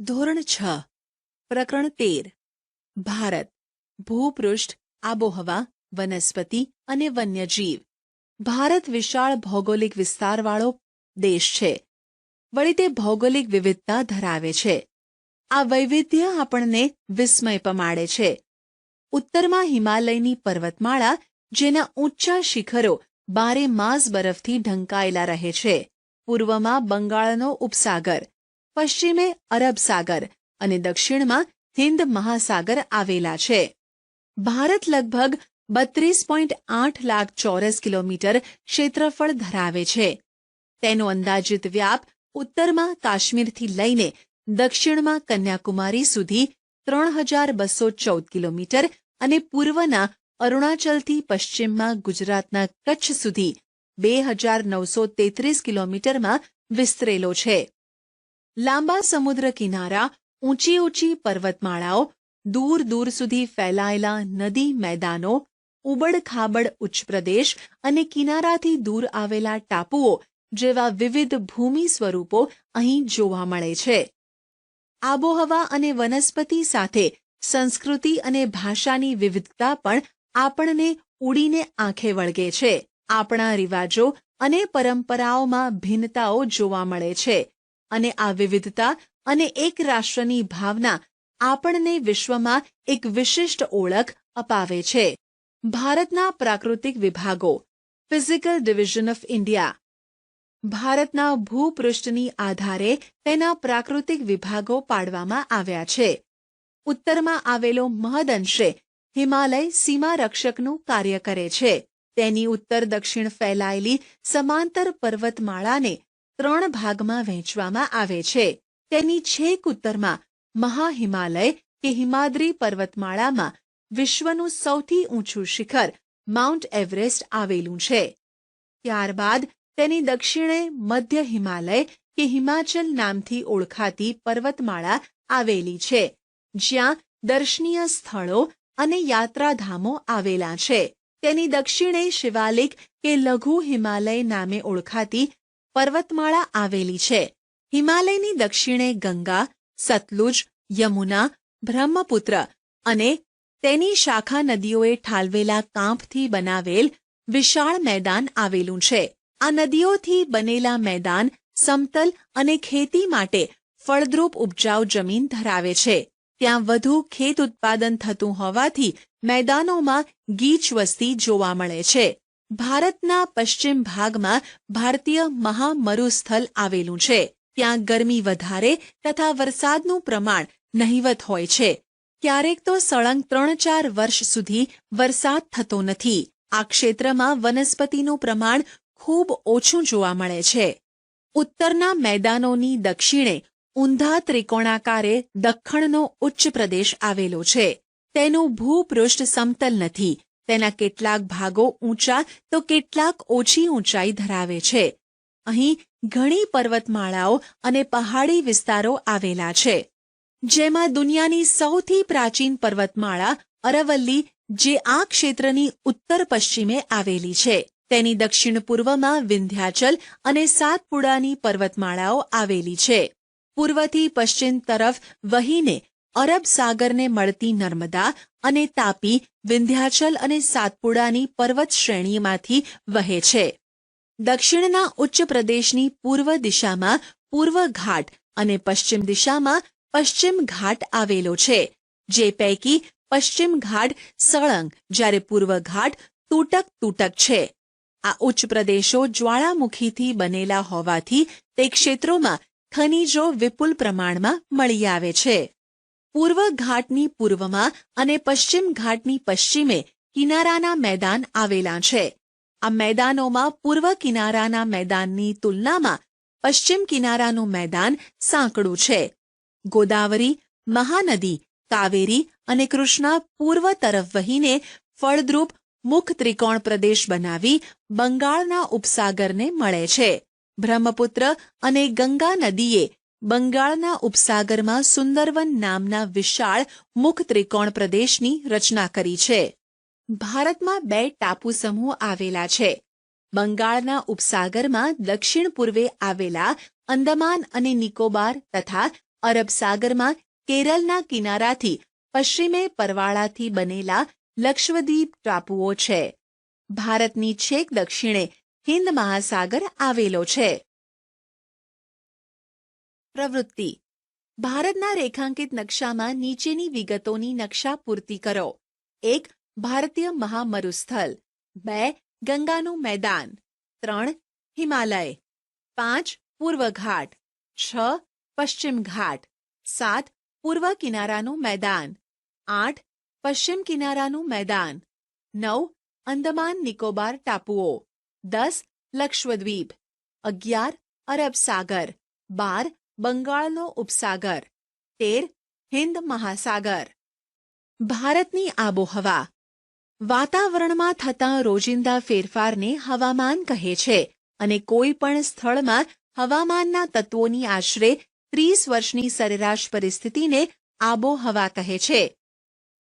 ધોરણ 6 પ્રકરણ 13 ભારત ભૂપૃષ્ઠ આબોહવા વનસ્પતિ અને વન્યજીવ ભારત વિશાળ ભૌગોલિક વિસ્તારવાળો દેશ છે. વળી તે ભૌગોલિક વિવિધતા ધરાવે છે. આ વૈવિધ્ય આપણને વિસ્મય પમાડે છે. ઉત્તરમાં હિમાલયની પર્વતમાળા, જેના ઊંચા શિખરો બારે માસ બરફથી ઢંકાયેલા રહે છે. પૂર્વમાં બંગાળનો ઉપસાગર, પશ્ચિમે અરબ સાગર અને દક્ષિણમાં હિન્દ મહાસાગર આવેલા છે. ભારત લગભગ 32.8 લાખ ચોરસ કિલોમીટર ક્ષેત્રફળ ધરાવે છે. તેનો અંદાજિત વ્યાપ ઉત્તરમાં કાશ્મીરથી લઈને દક્ષિણમાં કન્યાકુમારી સુધી 3214 કિલોમીટર અને પૂર્વના અરુણાચલથી પશ્ચિમમાં ગુજરાતના કચ્છ સુધી 2933 કિલોમીટરમાં વિસ્તરેલો છે. લાંબા સમુદ્ર કિનારા, ઊંચી ઊંચી પર્વતમાળાઓ, દૂર દૂર સુધી ફેલાયેલા નદી મેદાનો, ઉબડ-ખાબડ ઉચ્ચપ્રદેશ અને કિનારાથી દૂર આવેલા ટાપુઓ જેવા વિવિધ ભૂમિ સ્વરૂપો અહીં જોવા મળે છે. આબોહવા અને વનસ્પતિ સાથે સંસ્કૃતિ અને ભાષાની વિવિધતા પણ આપણને ઉડીને આંખે વળગે છે. આપણા રિવાજો અને પરંપરાઓમાં ભિન્નતાઓ જોવા મળે છે અને આ વિવિધતા અને એક રાષ્ટ્રની ભાવના આપણને વિશ્વમાં એક વિશિષ્ટ ઓળખ અપાવે છે. ભારતના પ્રાકૃતિક વિભાગો. Physical division of India. ભારતના ભૂપૃષ્ઠની આધારે તેના પ્રાકૃતિક વિભાગો પાડવામાં આવ્યા છે. ઉત્તરમાં આવેલો મહદઅંશે હિમાલય સીમા રક્ષકનું કાર્ય કરે છે. તેની ઉત્તર દક્ષિણ ફેલાયેલી સમાંતર પર્વતમાળાને 3 ભાગમાં વહેંચવામાં આવે છે. તેની છેક ઉત્તરમાં મહાહિમાલય કે હિમાદ્રી પર્વતમાળામાં વિશ્વનું સૌથી ઊંચું શિખર માઉન્ટ એવરેસ્ટ આવેલું છે. ત્યારબાદ તેની દક્ષિણે મધ્ય હિમાલય કે હિમાચલ નામથી ઓળખાતી પર્વતમાળા આવેલી છે, જ્યાં દર્શનીય સ્થળો અને યાત્રાધામો આવેલા છે. તેની દક્ષિણે શિવાલિક કે લઘુ હિમાલય નામે ઓળખાતી પર્વતમાળા આવેલી છે. હિમાલયની દક્ષિણે ગંગા, સતલુજ, યમુના, બ્રહ્મપુત્ર અને તેની શાખા નદીઓએ ઠાલવેલા કાંપથી બનાવેલ વિશાળ મેદાન આવેલું છે. આ નદીઓથી બનેલા મેદાન સમતલ અને ખેતી માટે ફળદ્રુપ ઉપજાઉ જમીન ધરાવે છે. ત્યાં વધુ ખેત ઉત્પાદન થતું હોવાથી મેદાનોમાં ગીચ વસ્તી જોવા મળે છે. ભારતના પશ્ચિમ ભાગમાં ભારતીય મહામરુસ્થળ આવેલું છે. ત્યાં ગરમી વધારે તથા વરસાદનું પ્રમાણ નહિવત હોય છે. ક્યારેક તો સળંગ 3-4 વર્ષ સુધી વરસાદ થતો નથી. આ ક્ષેત્રમાં વનસ્પતિનું પ્રમાણ ખૂબ ઓછું જોવા મળે છે. ઉત્તરના મેદાનોની દક્ષિણે ઊંધા ત્રિકોણાકારે દખ્ખણનો ઉચ્ચ પ્રદેશ આવેલો છે. તેનું ભૂપૃષ્ઠ સમતલ નથી. તેના કેટલાક ભાગો ઊંચા તો કેટલાક ઓછી ઊંચાઈ ધરાવે છે. અહીં ઘણી પર્વતમાળાઓ અને પહાડી વિસ્તારો આવેલા છે, જેમાં દુનિયાની સૌથી પ્રાચીન પર્વતમાળા અરવલ્લી, જે આ ક્ષેત્રની ઉત્તર પશ્ચિમે આવેલી છે. તેની દક્ષિણ પૂર્વમાં વિંધ્યાચલ અને સાતપુડાની પર્વતમાળાઓ આવેલી છે. પૂર્વથી પશ્ચિમ તરફ વહીને અરબ સાગરને મળતી નર્મદા અને તાપી વિંધ્યાચલ અને સાતપુડાની પર્વત શ્રેણીમાંથી વહે છે. દક્ષિણના ઉચ્ચ પ્રદેશની પૂર્વ દિશામાં પૂર્વ ઘાટ અને પશ્ચિમ દિશામાં પશ્ચિમ ઘાટ આવેલો છે, જે પૈકી પશ્ચિમ ઘાટ સળંગ જ્યારે પૂર્વ ઘાટ તૂટક છે. આ ઉચ્ચ પ્રદેશો જ્વાળામુખીથી બનેલા હોવાથી તે ક્ષેત્રોમાં ખનિજો વિપુલ પ્રમાણમાં મળી આવે છે. પૂર્વ ઘાટની પૂર્વમાં અને પશ્ચિમ ઘાટની પશ્ચિમે કિનારાના મેદાન આવેલા છે. આ મેદાનોમાં પૂર્વ કિનારાના મેદાનની તુલનામાં પશ્ચિમ કિનારાનું મેદાન સાંકડું છે. ગોદાવરી, મહાનદી, કાવેરી અને કૃષ્ણા પૂર્વ તરફ વહીને ફળદ્રુપ મુખ ત્રિકોણ પ્રદેશ બનાવી બંગાળના ઉપસાગરને મળે છે. બ્રહ્મપુત્ર અને ગંગા નદીએ બંગાળના ઉપસાગરમાં સુંદરવન નામના વિશાળ મુખ ત્રિકોણ પ્રદેશની રચના કરી છે. ભારતમાં 2 ટાપુ સમૂહ આવેલા છે. બંગાળના ઉપસાગરમાં દક્ષિણ પૂર્વે આવેલા અંદમાન અને નિકોબાર તથા અરબ સાગરમાં કેરળના કિનારાથી પશ્ચિમે પરવાળાથી બનેલા લક્ષદ્વીપ ટાપુઓ છે. ભારતની છેક દક્ષિણે હિન્દ મહાસાગર આવેલો છે. પ્રવૃત્તિ. ભારતના રેખાંકિત નકશામાં નીચેની વિગતોની નકશા પૂર્તિ કરો. 1. ભારતીય મહામરુસ્થળ. 2. ગંગાનું મેદાન. 3. હિમાલય. 5. પૂર્વ ઘાટ. 6. પશ્ચિમ ઘાટ. 7. પૂર્વ કિનારાનું મેદાન. 8. પશ્ચિમ કિનારાનું મેદાન. 9. અંદમાન નિકોબાર ટાપુઓ. 10. લક્ષદ્વીપ. 11. અરબ સાગર. 12. બંગાળનો ઉપસાગર. 13. હિન્દ મહાસાગર. ભારતની આબોહવા. વાતાવરણમાં થતા રોજિંદા ફેરફારને હવામાન કહે છે અને કોઈ પણ સ્થળમાં હવામાનના તત્વોની આશરે 30 વર્ષની સરેરાશ પરિસ્થિતિને આબોહવા કહે છે.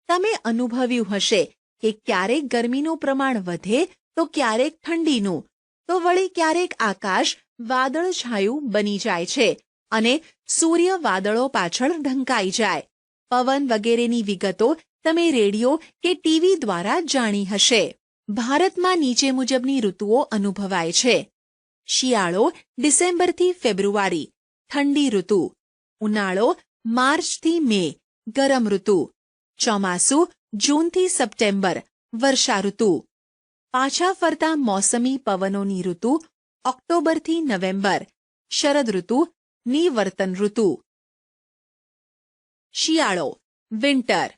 તમે અનુભવ્યું હશે કે ક્યારેક ગરમીનું પ્રમાણ વધે તો ક્યારેક ઠંડીનું, તો વળી ક્યારેક આકાશ વાદળછાયું બની જાય છે અને સૂર્ય વાદળો પાછળ ઢંકાઈ જાય. પવન વગેરેની વિગતો તમે રેડિયો કે ટીવી દ્વારા જાણી હશે. ભારતમાં નીચે મુજબની ઋતુઓ અનુભવાય છે. શિયાળો ડિસેમ્બરથી ફેબ્રુઆરી, ઠંડી ઋતુ. ઉનાળો માર્ચથી મે, ગરમ ઋતુ. ચોમાસું જૂનથી સપ્ટેમ્બર, વર્ષા ઋતુ. પાછા ફરતા મોસમી પવનોની ઋતુ ઓક્ટોબરથી નવેમ્બર, શરદ ઋતુ, નિવર્તન ઋતુ. શિયાળો વિન્ટર.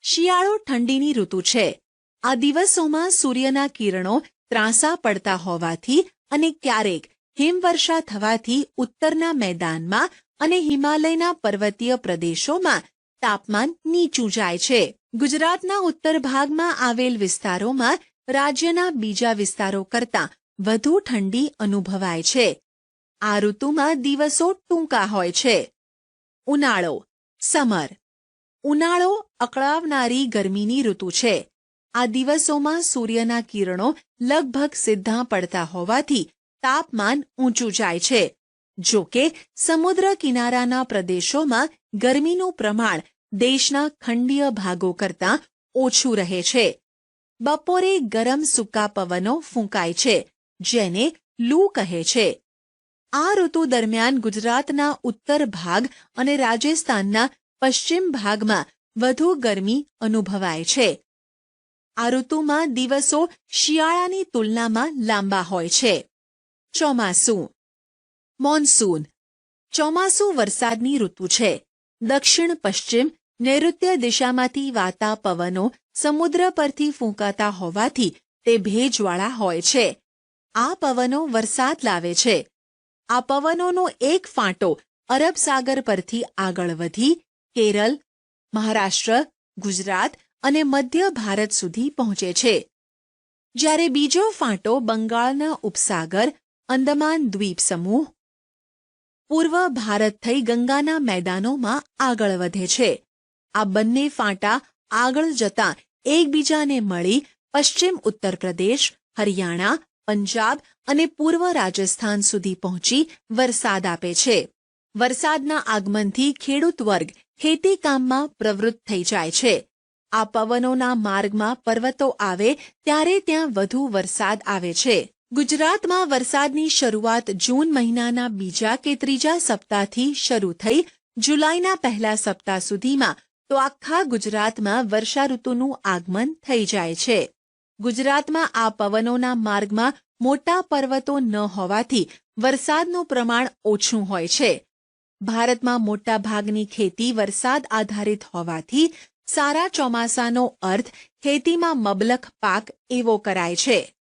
શિયાળો ઠંડીની ઋતુ છે. આ દિવસોમાં સૂર્યના કિરણો ત્રાંસા પડતા હોવાથી અને ક્યારેક હિમવર્ષા થવાથી ઉત્તરના મેદાનમાં અને હિમાલયના પર્વતીય પ્રદેશોમાં તાપમાન નીચું જાય છે. ગુજરાતના ઉત્તર ભાગમાં આવેલ વિસ્તારોમાં રાજ્યના બીજા વિસ્તારો કરતાં વધુ ઠંડી અનુભવાય છે. આ ઋતુમાં દિવસો ટૂંકા હોય છે. ઉનાળો સમર. ઉનાળો અકળાવનારી ગરમીની ઋતુ છે. આ દિવસોમાં સૂર્યના કિરણો લગભગ સીધા પડતા હોવાથી તાપમાન ઊંચું જાય છે. જો કે સમુદ્ર કિનારાના પ્રદેશોમાં ગરમીનું પ્રમાણ દેશના ખંડીય ભાગો કરતાં ઓછું રહે છે. બપોરે ગરમ સૂકા પવનો ફૂંકાય છે, જેને લૂ કહે છે. આ ઋતુ દરમિયાન ગુજરાતના ઉત્તર ભાગ અને રાજસ્થાનના પશ્ચિમ ભાગમાં વધુ ગરમી અનુભવાય છે. આ ઋતુમાં દિવસો શિયાળાની તુલનામાં લાંબા હોય છે. ચોમાસું. મોન્સૂન. ચોમાસું વરસાદની ઋતુ છે. દક્ષિણ પશ્ચિમ નૈઋત્ય દિશામાંથી વાતા પવનો સમુદ્ર પરથી ફૂંકાતા હોવાથી તે ભેજવાળા હોય છે. આ પવનો વરસાદ લાવે છે. આ પવનોનો એક ફાંટો અરબ સાગર પરથી આગળ વધી કેરળ, મહારાષ્ટ્ર, ગુજરાત અને મધ્ય ભારત સુધી પહોંચે છે. જ્યારે બીજો ફાંટો બંગાળના ઉપસાગર, અંદમાન દ્વીપ સમૂહ, પૂર્વ ભારત થઈ ગંગાના મેદાનોમાં આગળ વધે છે. આ બંને ફાંટા આગળ જતાં એકબીજાને મળી પશ્ચિમ ઉત્તર પ્રદેશ, હરિયાણા, પંજાબ અને પૂર્વ રાજસ્થાન સુધી પહોંચી વરસાદ આપે છે. વરસાદના આગમનથી ખેડૂત વર્ગ ખેતીકામમાં પ્રવૃત્ત થઈ જાય છે. આ પવનોના માર્ગમાં પર્વતો આવે ત્યારે ત્યાં વધુ વરસાદ આવે છે. ગુજરાતમાં વરસાદની શરૂઆત જૂન મહિનાના બીજા કે ત્રીજા સપ્તાહથી શરૂ થઈ જુલાઈના પહેલા સપ્તાહ સુધીમાં તો આખા ગુજરાતમાં વર્ષા ઋતુનું આગમન થઈ જાય છે. ગુજરાતમાં આ પવનોના માર્ગમાં મોટા પર્વતો ન હોવાથી વરસાદનું પ્રમાણ ઓછું હોય છે. ભારતમાં મોટા ભાગની ખેતી વરસાદ આધારિત હોવાથી સારા ચોમાસાનો અર્થ ખેતીમાં મબલખ પાક એવો કરાય છે.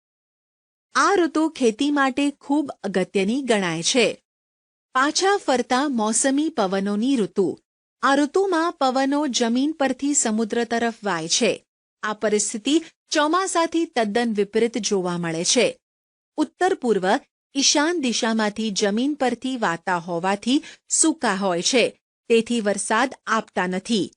આ ઋતુ ખેતી માટે ખૂબ અગત્યની ગણાય છે. પાછા ફરતા મોસમી પવનોની ઋતુ. આ ઋતુમાં પવનો જમીન પરથી સમુદ્ર તરફ વાય છે. આ પરિસ્થિતિ ચોમાસાથી તદ્દન વિપરીત જોવા મળે છે. ઉત્તર પૂર્વ ઈશાન દિશામાંથી જમીન પરથી વાતા હોવાથી સૂકા હોય છે, તેથી વરસાદ આપતા નથી.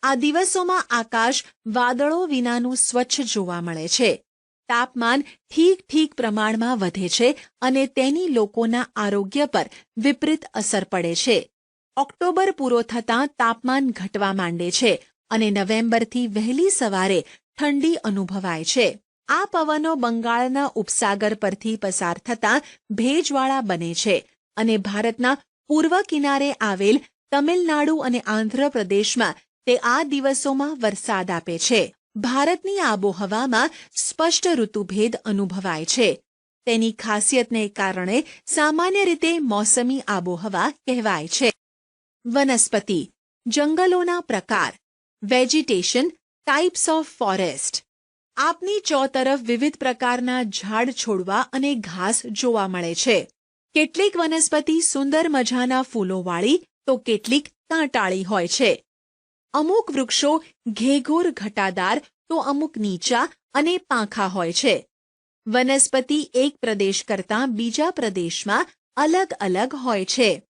આ દિવસોમાં આકાશ વાદળો વિનાનું સ્વચ્છ જોવા મળે છે. તાપમાન ઠીક પ્રમાણમાં વધે છે અને તેની લોકોના આરોગ્ય પર વિપરીત અસર પડે છે. ઓક્ટોબર પૂરો થતાં તાપમાન ઘટવા માંડે છે અને નવેમ્બરથી વહેલી સવારે ઠંડી અનુભવાય છે. આ પવનો બંગાળના ઉપસાગર પરથી પસાર થતાં ભેજવાળા બને છે અને ભારતના પૂર્વ કિનારે આવેલ તમિલનાડુ અને આંધ્રપ્રદેશમાં તે આ દિવસોમાં વરસાદ આપે છે. ભારતની આબોહવામાં સ્પષ્ટ ઋતુભેદ અનુભવાય છે. તેની ખાસિયતને કારણે સામાન્ય રીતે મોસમી આબોહવા કહેવાય છે. વનસ્પતિ, જંગલોના પ્રકાર, વેજીટેશન, ટાઇપ્સ ઓફ ફોરેસ્ટ. આપની ચોતરફ વિવિધ પ્રકારના ઝાડ છોડવા અને ઘાસ જોવા મળે છે. કેટલીક વનસ્પતિ સુંદર મજાના ફૂલોવાળી તો કેટલીક કાંટાળી હોય છે. અમુક વૃક્ષો ઘેઘોર ઘટાદાર તો અમુક નીચા અને પાંખા હોય છે. વનસ્પતિ એક પ્રદેશ કરતાં બીજા પ્રદેશમાં અલગ અલગ હોય છે.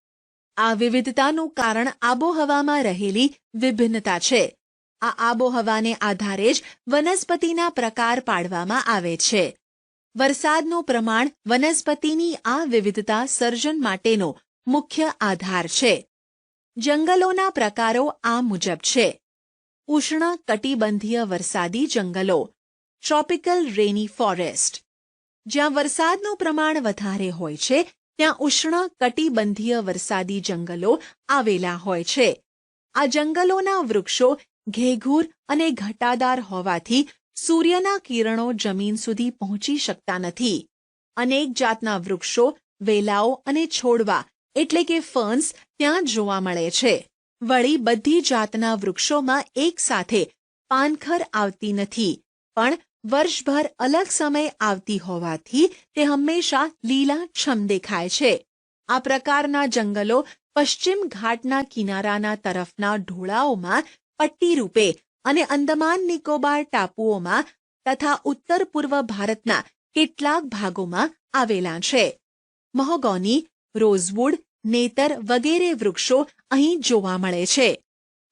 આ વિવિધતાનું કારણ આબોહવામાં રહેલી વિભિન્નતા છે. આ આબોહવાને આધારે જ વનસ્પતિના પ્રકાર પાડવામાં આવે છે. વરસાદનું પ્રમાણ વનસ્પતિની આ વિવિધતા સર્જન માટેનો મુખ્ય આધાર છે. જંગલોના પ્રકારો આ મુજબ છે. ઉષ્ણ કટિબંધીય વરસાદી જંગલો, ટ્રોપિકલ રેની ફોરેસ્ટ. જ્યાં વરસાદનું પ્રમાણ વધારે હોય છે ત્યાં ઉષ્ણ કટિબંધીય વરસાદી જંગલો આવેલા હોય છે. આ જંગલોના વૃક્ષો ઘેઘૂર અને ઘટાદાર હોવાથી સૂર્યના કિરણો જમીન સુધી પહોંચી શકતા નથી. અનેક જાતના વૃક્ષો, વેલાઓ અને છોડવા એટલે કે ફર્ન્સ ત્યાં જોવા મળે છે. વળી બધી જાતના વૃક્ષોમાં એક સાથે પાનખર આવતી નથી, પણ વર્ષભર અલગ સમય આવતી હોવાથી તે હંમેશા લીલાછમ દેખાય છે. આ પ્રકારના જંગલો પશ્ચિમ ઘાટના કિનારાના તરફના ઢોળાવોમાં પટ્ટી રૂપે અને અંદમાન નિકોબાર ટાપુઓમાં તથા ઉત્તર પૂર્વ ભારતના કેટલાક ભાગોમાં આવેલા છે. મહોગોની, રોઝવુડ, નેતર વગેરે વૃક્ષો અહીં જોવા મળે છે.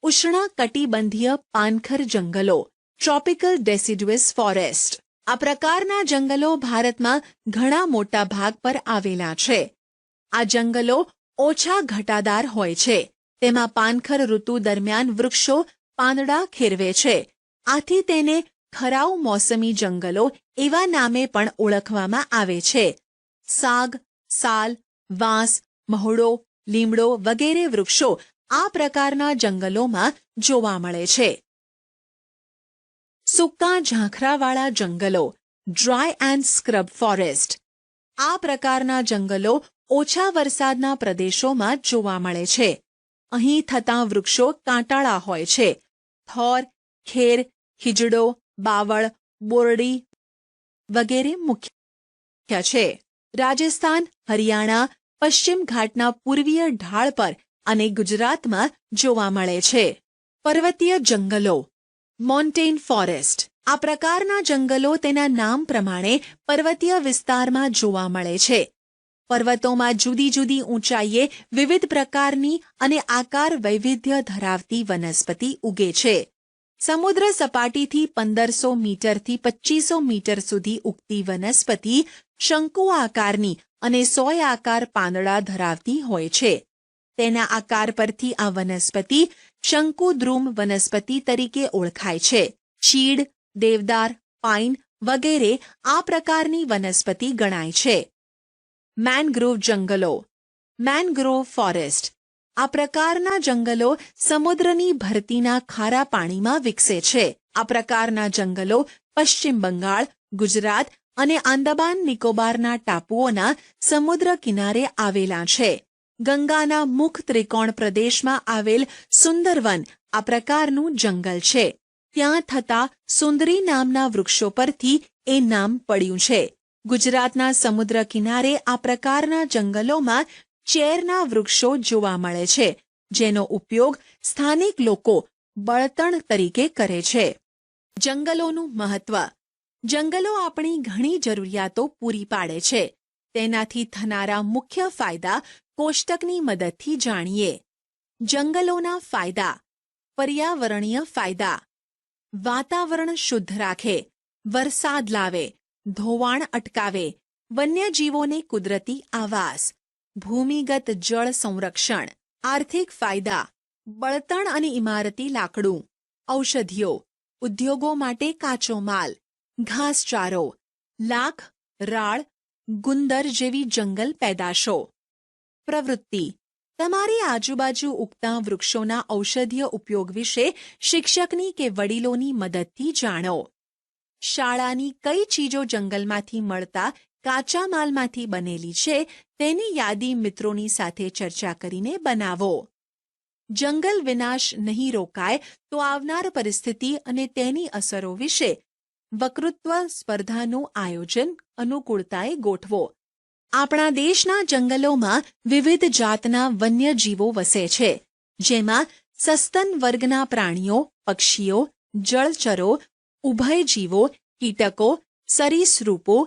ઉષ્ણ કટિબંધીય પાનખર જંગલો, ટ્રોપિકલ ડેસિડ્યુઅસ ફોરેસ્ટ. આ પ્રકારના જંગલો ભારતમાં ઘણા મોટા ભાગ પર આવેલા છે. આ જંગલો ઓછા ઘટાદાર હોય છે. તેમાં પાનખર ઋતુ દરમિયાન વૃક્ષો પાંદડા ખેરવે છે. આથી તેને ખરાઉ મોસમી જંગલો એવા નામે પણ ઓળખવામાં આવે છે. સાગ, સાલ, વાંસ, મહોડો, લીમડો વગેરે વૃક્ષો આ પ્રકારના જંગલોમાં જોવા મળે છે. સૂકા ઝાંખરાવાળા જંગલો, ડ્રાય એન્ડ સ્ક્રબ ફોરેસ્ટ. આ પ્રકારના જંગલો ઓછા વરસાદના પ્રદેશોમાં જોવા મળે છે. અહીં થતાં વૃક્ષો કાંટાળા હોય છે. થોર, ખેર, ખીજડો, બાવળ, બોરડી વગેરે મુખ્ય છે. રાજસ્થાન, હરિયાણા, પશ્ચિમ ઘાટના પૂર્વીય ઢાળ પર અને ગુજરાતમાં જોવા મળે છે. પર્વતીય જંગલો, મોન્ટેન ફોરેસ્ટ. આ પ્રકારના જંગલો તેના નામ પ્રમાણે પર્વતીય વિસ્તારમાં જોવા મળે છે. પર્વતોમાં જુદી જુદી ઊંચાઈએ વિવિધ પ્રકારની અને આકાર વૈવિધ્ય ધરાવતી વનસ્પતિ ઉગે છે. સમુદ્ર સપાટીથી 1500 મીટરથી 2500 મીટર સુધી ઉગતી વનસ્પતિ શંકુ આકારની અને સોય આકાર પાંદડા ધરાવતી હોય છે. તેના આકાર પરથી આ વનસ્પતિ શંકુદ્રુમ વનસ્પતિ તરીકે ઓળખાય છે. ચીડ, દેવદાર, પાઇન વગેરે આ પ્રકારની વનસ્પતિ ગણાય છે. મેનગ્રોવ જંગલો, મેનગ્રોવ ફોરેસ્ટ. આ પ્રકારના જંગલો સમુદ્રની ભરતીના ખારા પાણીમાં વિકસે છે. આ પ્રકારના જંગલો પશ્ચિમ બંગાળ, ગુજરાત અને આંદામાન નિકોબારના ટાપુઓના સમુદ્ર કિનારે આવેલા છે. ગંગાના મુખ ત્રિકોણ પ્રદેશમાં આવેલ સુંદરવન આ પ્રકારનું જંગલ છે. ત્યાં થતા સુંદરી નામના વૃક્ષો પરથી એ નામ પડ્યું છે. ગુજરાતના સમુદ્ર કિનારે આ પ્રકારના જંગલોમાં ચેરના વૃક્ષો જોવા મળે છે, જેનો ઉપયોગ સ્થાનિક લોકો બળતણ તરીકે કરે છે. જંગલોનું મહત્વ. જંગલો આપણી ઘણી જરૂરિયાતો પૂરી પાડે છે. તેનાથી થનારા મુખ્ય ફાયદા કોષ્ટકની મદદથી જાણીએ. જંગલોના ફાયદા. પર્યાવરણીય ફાયદા. વાતાવરણ શુદ્ધ રાખે, વરસાદ લાવે, ધોવાણ અટકાવે, વન્યજીવોને કુદરતી આવાસ, ભૂમિગત જળ સંરક્ષણ, આર્થિક ફાયદા: બળતણ અને ઇમારતી લાકડું, ઔષધિઓ, ઉદ્યોગો માટે કાચો માલ, ઘાસચારો, લાખ, રાળ, ગુંદર જેવી જંગલ પેદાશો. પ્રવૃત્તિ: તમારી આજુબાજુ ઉગતા વૃક્ષોના ઔષધીય ઉપયોગ વિશે શિક્ષકની કે વડીલોની મદદથી જાણો. શાળાની કઈ ચીજો જંગલમાંથી મળતા કાચા માલમાંથી બનેલી છે તેની યાદી મિત્રોની સાથે ચર્ચા કરીને બનાવો. જંગલ વિનાશ નહીં રોકાય તો આવનાર પરિસ્થિતિ અને તેની અસરો વિશે વક્તૃત્વ સ્પર્ધાનું આયોજન અનુકૂળતાએ ગોઠવો. આપણા દેશના જંગલોમાં વિવિધ જાતના વન્યજીવો વસે છે, જેમાં સસ્તન વર્ગના પ્રાણીઓ, પક્ષીઓ, જળચરો, ઉભયજીવો, કીટકો, સરીસૃપો,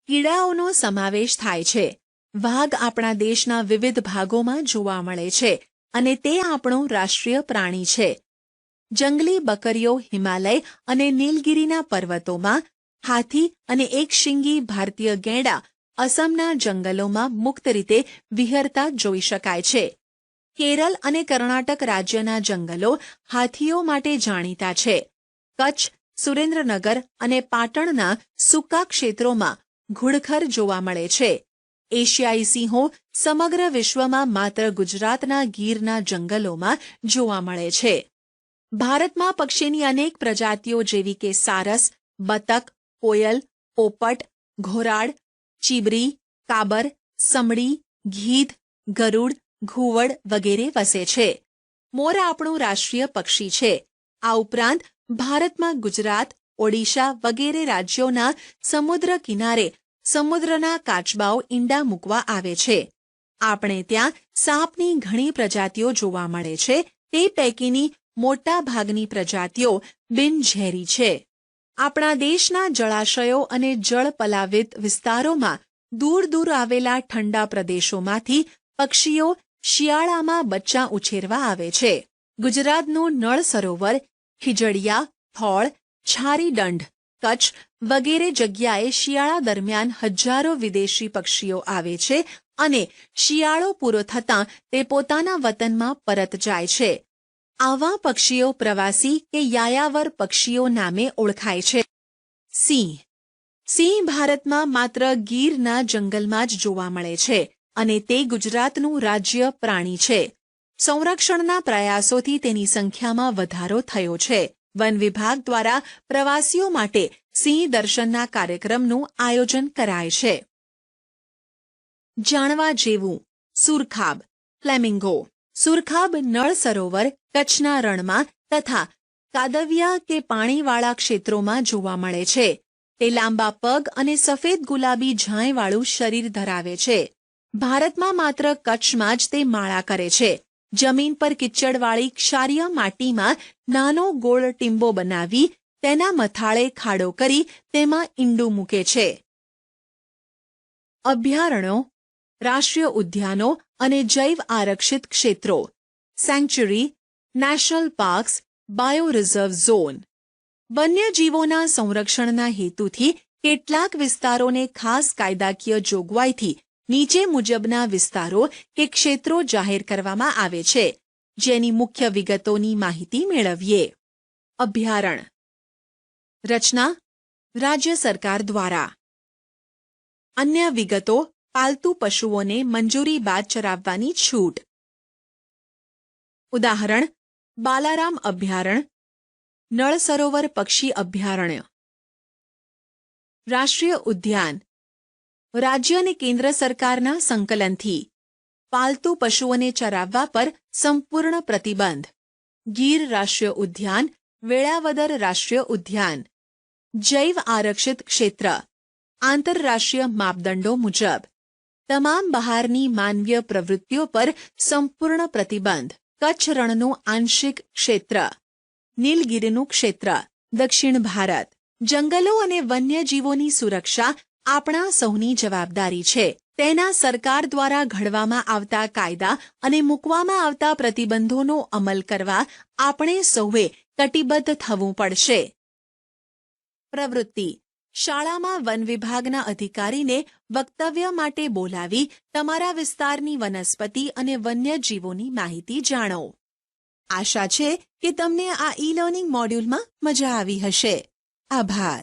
કીડાઓનો સમાવેશ થાય છે. વાઘ આપણા દેશના વિવિધ ભાગોમાં જોવા મળે છે અને તે આપણું રાષ્ટ્રીય પ્રાણી છે. જંગલી બકરીઓ હિમાલય અને નીલગિરીના પર્વતોમાં, હાથી અને એકશિંગી ભારતીય ગેંડા અસમના જંગલોમાં મુક્ત રીતે વિહરતા જોઈ શકાય છે. કેરળ અને કર્ણાટક રાજ્યના જંગલો હાથીઓ માટે જાણીતા છે. કચ્છ, સુરેન્દ્રનગર અને પાટણના સૂકા ક્ષેત્રોમાં ઘુડખર જોવા મળે છે. એશિયાઈ સિંહો સમગ્ર વિશ્વમાં માત્ર ગુજરાતના ગીરના જંગલોમાં જોવા મળે છે. ભારતમાં પક્ષીની અનેક પ્રજાતિઓ જેવી કે સારસ, બતક, કોયલ, પોપટ, ઘોરાડ, ચીબરી, કાબર, સમડી, ગીધ, ગરુડ, ઘુવડ વગેરે વસે છે. મોર આપણું રાષ્ટ્રીય પક્ષી છે. આ ઉપરાંત ભારતમાં ગુજરાત, ઓડિશા વગેરે રાજ્યોના સમુદ્ર કિનારે સમુદ્રના કાચબાઓ ઈંડા મૂકવા આવે છે. આપણે ત્યાં સાપની ઘણી પ્રજાતિઓ જોવા મળે છે. તે પૈકીની મોટા ભાગની પ્રજાતિઓ બિનઝેરી છે. આપણા દેશના જળાશયો અને જળ પલાવિત વિસ્તારોમાં દૂર દૂર આવેલા ઠંડા પ્રદેશોમાંથી પક્ષીઓ શિયાળામાં બચ્ચા ઉછેરવા આવે છે. ગુજરાતનું નળ સરોવર, ખીજડીયા, થોળ, છારીદંડ, કચ્છ વગેરે જગ્યાએ શિયાળા દરમિયાન હજારો વિદેશી પક્ષીઓ આવે છે અને શિયાળો પૂરો થતાં તે પોતાના વતનમાં પરત જાય છે. આવા પક્ષીઓ પ્રવાસી કે યાયાવર પક્ષીઓ નામે ઓળખાય છે. સિંહ: સિંહ ભારતમાં માત્ર ગીરના જંગલમાં જ જોવા મળે છે અને તે ગુજરાતનું રાજ્ય પ્રાણી છે. સંરક્ષણના પ્રયાસોથી તેની સંખ્યામાં વધારો થયો છે. વન વિભાગ દ્વારા પ્રવાસીઓ માટે સિંહ દર્શનના કાર્યક્રમનું આયોજન કરાય છે. જાણવા જેવું: સુરખાબ, ફ્લેમિંગો. સુરખાબ નળ સરોવર, કચ્છના રણમાં તથા કાદવિયા કે પાણીવાળા ક્ષેત્રોમાં જોવા મળે છે. તે લાંબા પગ અને સફેદ ગુલાબી ઝાંયવાળું શરીર ધરાવે છે. ભારતમાં માત્ર કચ્છમાં જ તે માળા કરે છે. જમીન પર કિચડવાળી ક્ષારીય માટીમાં નાનો ગોળ ટીંબો બનાવી તેના મથાળે ખાડો કરી તેમાં ઈંડું મૂકે છે. અભયારણ્યો, રાષ્ટ્રીય ઉદ્યાનો અને જૈવ આરક્ષિત ક્ષેત્રો, sanctuary, national parks, bio reserve zone. વન્યજીવોના સંરક્ષણના હેતુથી કેટલાક વિસ્તારોને ખાસ કાયદાકીય જોગવાઈથી નીચે મુજબના વિસ્તારો કે ક્ષેત્રો જાહેર કરવામાં આવે છે, જેની મુખ્ય વિગતોની માહિતી મેળવીએ. અભયારણ્ય. રચના: રાજ્ય સરકાર દ્વારા. અન્ય વિગતો: પાલતુ પશુઓને મંજૂરી બાદ ચરાવવાની છૂટ. ઉદાહરણ: બાલારામ અભયારણ્ય, નળ સરોવર પક્ષી અભયારણ્ય. રાષ્ટ્રીય ઉદ્યાન. રાજ્ય અને કેન્દ્ર સરકારના સંકલનથી પાલતુ પશુઓને ચરાવવા પર સંપૂર્ણ પ્રતિબંધ. ગીર રાષ્ટ્રીય ઉદ્યાન, વેળાવદર રાષ્ટ્રીય ઉદ્યાન. જૈવ આરક્ષિત ક્ષેત્ર. આંતરરાષ્ટ્રીય માપદંડો મુજબ. તમામ બહારની માનવીય પ્રવૃત્તિઓ પર સંપૂર્ણ પ્રતિબંધ. કચ્છ રણનું આંશિક ક્ષેત્ર. નીલગિરીનું ક્ષેત્ર. દક્ષિણ ભારત. જંગલો અને વન્યજીવોની સુરક્ષા આપણા સૌની જવાબદારી છે. તેના સરકાર દ્વારા ઘડવામાં આવતા કાયદા અને મૂકવામાં આવતા પ્રતિબંધોનો અમલ કરવા આપણે સૌએ કટિબદ્ધ થવું પડશે. પ્રવૃત્તિ: શાળામાં વન વિભાગના અધિકારીને વક્તવ્ય માટે બોલાવી તમારા વિસ્તારની વનસ્પતિ અને વન્યજીવોની માહિતી જાણો. આશા છે કે તમને આ ઈ લર્નિંગ મોડ્યુલમાં મજા આવી હશે. આભાર.